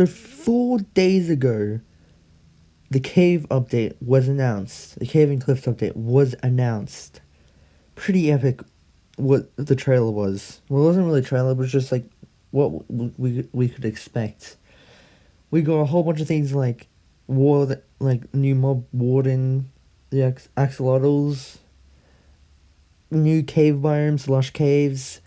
So 4 days ago, the cave update was announced. The cave and cliffs update was announced. Pretty epic what the trailer was. Well, it wasn't really a trailer, but it was just like what we could expect. We got a whole bunch of things like new mob warden, the axolotls, new cave biomes, lush caves,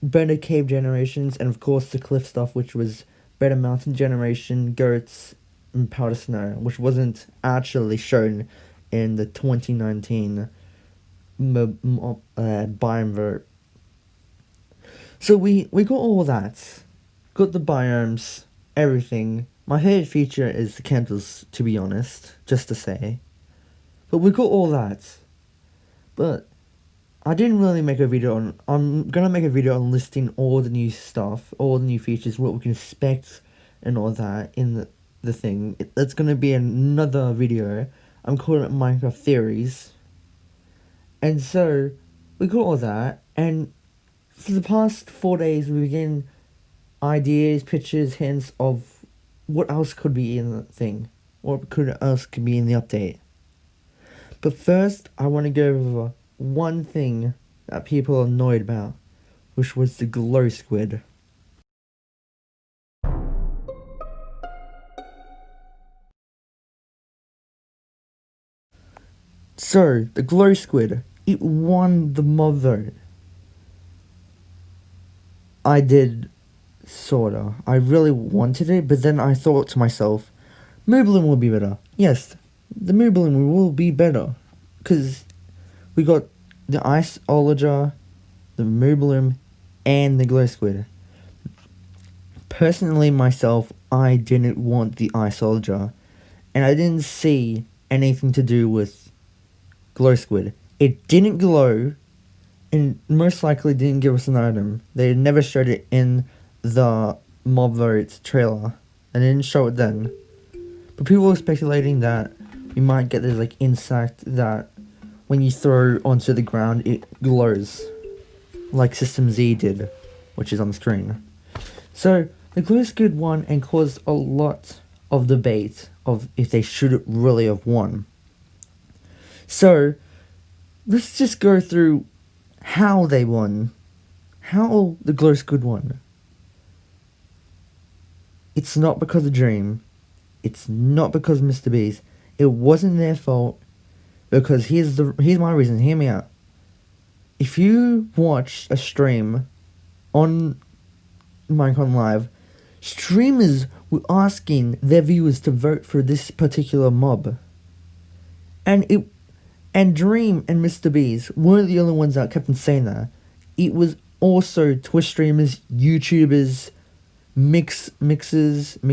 better cave generations, and of course the cliff stuff, which was better mountain generation, goats, and powder snow, which wasn't actually shown in the 2019 biome vote. So we got all that, got the biomes, everything. My favorite feature is the candles, to be honest, just to say. But we got all that. But I didn't really make a video on... I'm gonna make a video on listing all the new stuff, all the new features, what we can expect and all that in the thing. That's gonna be another video. I'm calling it Minecraft Theories. And so, we got all that, and for the past 4 days we begin ideas, pictures, hints of what else could be in the thing. What else could be in the update. But first, I want to go over one thing that people are annoyed about, which was the Glow Squid. So, the Glow Squid, it won the mob vote. I did, sorta. I really wanted it, but then I thought to myself, Moobloom will be better. Yes, the Moobloom will be better. Because we got the Iceologer, the Moobloom, and the Glow Squid. Personally, myself, I didn't want the Iceologer. And I didn't see anything to do with Glow Squid. It didn't glow, and most likely didn't give us an item. They never showed it in the mob vote trailer. They didn't show it then. But people were speculating that we might get this like insect that when you throw onto the ground it glows. Like System Z did, which is on the screen. So the Glow Squid won and caused a lot of debate of if they should really have won. So let's just go through how they won. How the Glow Squid won. It's not because of Dream. It's not because of Mr. Beast. It wasn't their fault. Because here's my reason. Hear me out. If you watch a stream on Minecon Live, streamers were asking their viewers to vote for this particular mob. And Dream and Mr. Beast weren't the only ones that kept on saying that. It was also Twitch streamers, YouTubers, mix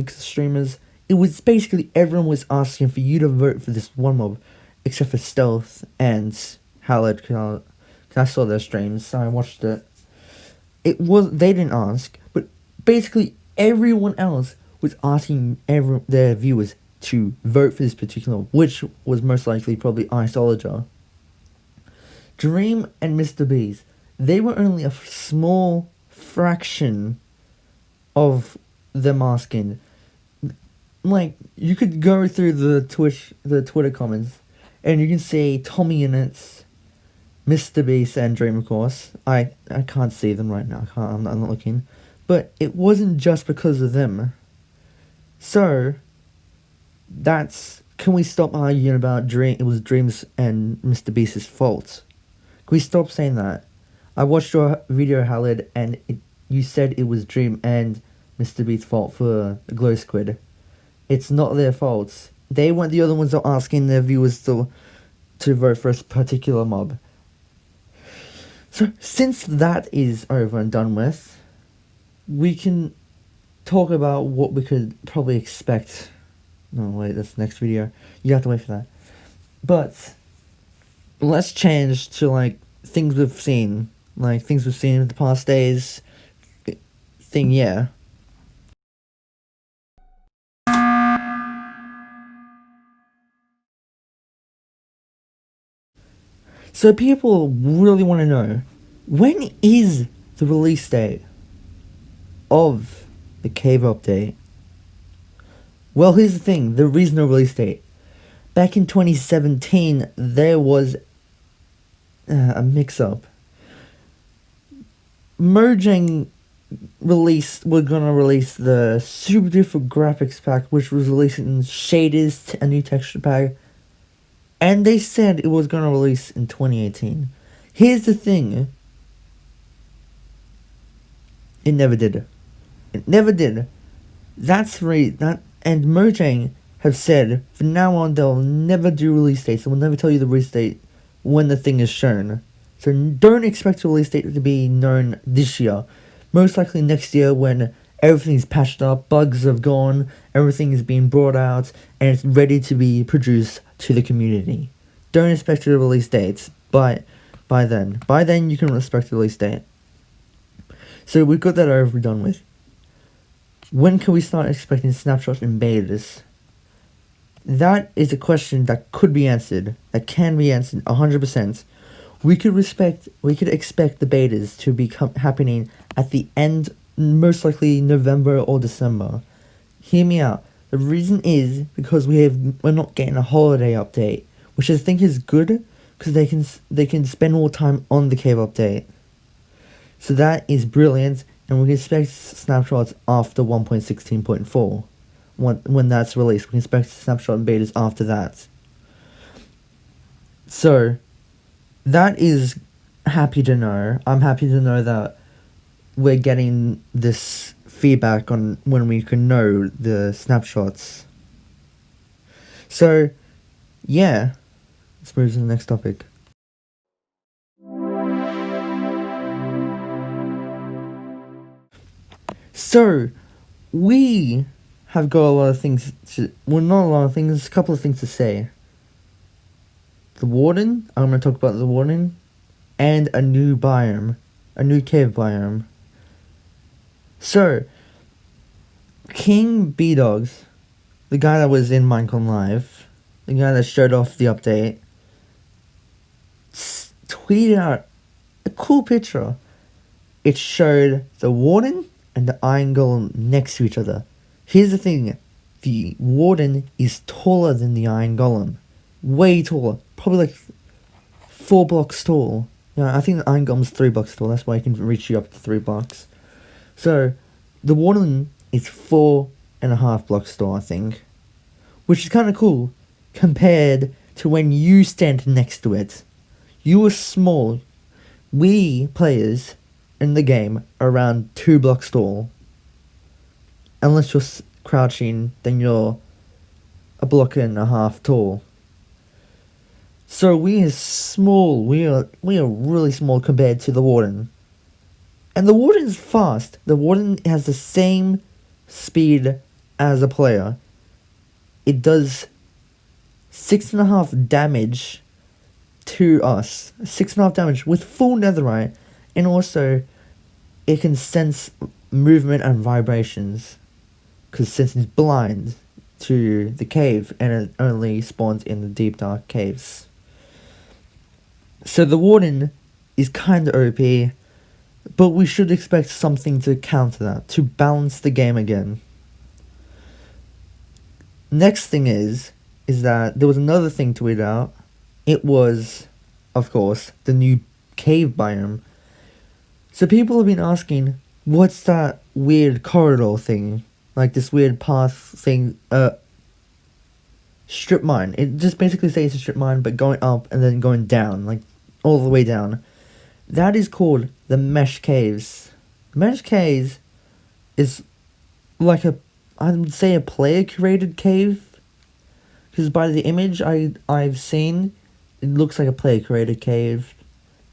streamers. It was basically everyone was asking for you to vote for this one mob, except for Stealth and Halid, because I saw their streams, so I watched it. They didn't ask, but basically everyone else was asking their viewers to vote for this particular one, which was most likely probably Iceologer. Dream and Mr. Beast, they were only a small fraction of them asking. Like, you could go through the Twitter comments, and you can see Tommy in it, Mr. Beast, and Dream, of course. I can't see them right now. I'm not looking. But it wasn't just because of them. So, can we stop arguing about it was Dream's and Mr. Beast's fault? Can we stop saying that? I watched your video, Halid, and you said it was Dream and Mr. Beast's fault for the Glow Squid. It's not their fault. They weren't the other ones that are asking their viewers to vote for a particular mob. So, since that is over and done with, we can talk about what we could probably expect. No, wait, that's the next video. You have to wait for that. But let's change to, like, things we've seen. Like, things we've seen in the past days. Yeah. So people really want to know, when is the release date of the cave update? Well, here's the thing. There is no release date. Back in 2017, there was a mix-up. Mojang we're gonna release the super different graphics pack, which was released in shaders, a new texture pack, and they said it was gonna release in 2018. Here's the thing. It never did. It never did. And Mojang have said from now on they'll never do release dates. They will never tell you the release date when the thing is shown. So don't expect the release date to be known this year. Most likely next year when everything's patched up, bugs have gone, everything is being brought out, and it's ready to be produced to the community. Don't expect the release dates, but by then you can expect the release date. So we've got that over done with. When can we start expecting snapshots and betas? That is a question that could be answered, that can be answered 100%. We could expect the betas to be happening at the end, most likely November or December. Hear me out. The reason is because we're not getting a holiday update, which I think is good because they can spend more time on the cave update. So that is brilliant, and we can expect snapshots after 1.16.4 when that's released. We can expect snapshot and betas after that. So that is happy to know. I'm happy to know that we're getting this feedback on when we can know the snapshots. So, yeah. Let's move to the next topic. So, we have got a lot of things not a lot of things, a couple of things to say. The Warden, I'm going to talk about the Warden, and a new biome, a new cave biome. So, King B-Dogs, the guy that was in Minecon Live, the guy that showed off the update, tweeted out a cool picture. It showed the Warden and the Iron Golem next to each other. Here's the thing, the Warden is taller than the Iron Golem. Way taller, probably like 4 blocks tall. I think the Iron Golem's 3 blocks tall, that's why he can reach you up to 3 blocks. So, the Warden is 4.5 blocks tall, I think. Which is kind of cool, compared to when you stand next to it. You are small. We, players, in the game, are around 2 blocks tall. Unless you're crouching, then you're 1.5 blocks tall. So we are small, we are really small compared to the Warden. And the Warden is fast. The Warden has the same speed as a player. It does 6.5 damage to us. 6.5 damage with full netherite. And also, it can sense movement and vibrations. Because since it's blind to the cave, and it only spawns in the deep dark caves. So the Warden is kinda OP, but we should expect something to counter that, to balance the game again. Next thing is that there was another thing tweeted out. It was, of course, the new cave biome. So people have been asking, what's that weird corridor thing? Like this weird path thing, strip mine. It just basically says it's a strip mine, but going up and then going down, like all the way down. That is called the Mesh Caves. Mesh Caves is like I would say a player-curated cave. Because by the image I've seen, it looks like a player-curated cave.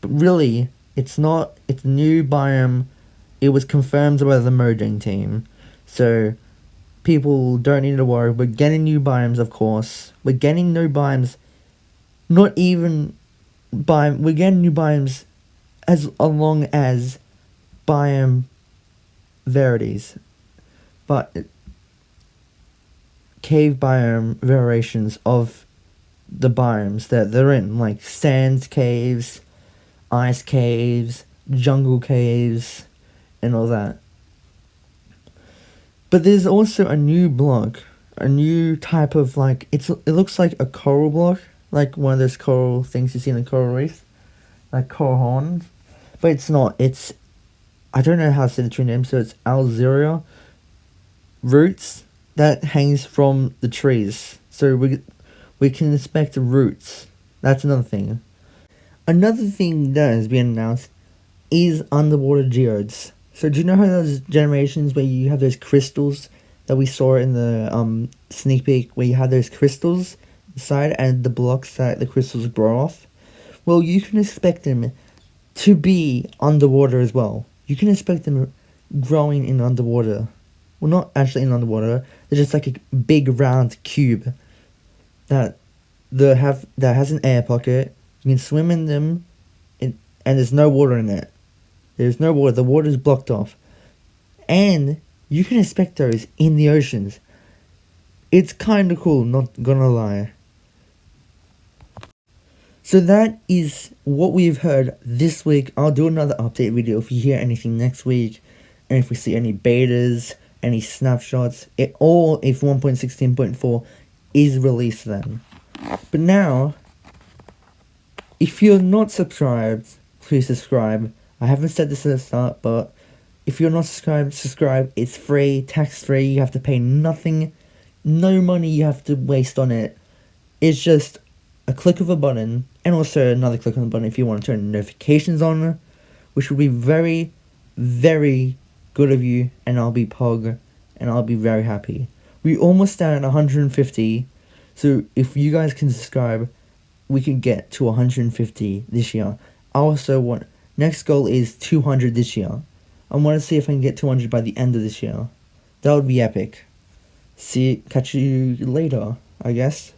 But really, it's not. It's a new biome. It was confirmed by the Mojang team. So, people don't need to worry. We're getting new biomes, of course. We're getting new biomes. Not even we're getting new biomes as long as biome varieties. But cave biome variations of the biomes that they're in, like sand caves, ice caves, jungle caves, and all that. But there's also a new block, a new type of like it looks like a coral block, like one of those coral things you see in the coral reef, like coral horns, but it's not. It's I don't know how to say the tree name, so it's Alzeria roots that hangs from the trees. So we can expect roots. That's another thing. Another thing that has been announced is underwater geodes. So do you know how those generations where you have those crystals that we saw in the sneak peek, where you have those crystals inside and the blocks that the crystals grow off? Well, you can expect them to be underwater as well. You can expect them growing in underwater. Well, not actually in underwater. They're just like a big round cube that has an air pocket. You can swim in them, and there's no water in it. There's no water. The water is blocked off, and you can expect those in the oceans. It's kind of cool, not gonna lie. So that is what we've heard this week. I'll do another update video if you hear anything next week, and if we see any betas, any snapshots, if 1.16.4 is released then. But now, if you're not subscribed, please subscribe. I haven't said this at the start, but if you're not subscribed, subscribe. It's free, tax-free. You have to pay nothing, no money you have to waste on it. It's just a click of a button, and also another click on the button if you want to turn notifications on, which would be very, very good of you, and I'll be pog, and I'll be very happy. We almost at 150, so if you guys can subscribe, we can get to 150 this year. I also want, next goal is 200 this year. I want to see if I can get 200 by the end of this year. That would be epic. Catch you later, I guess.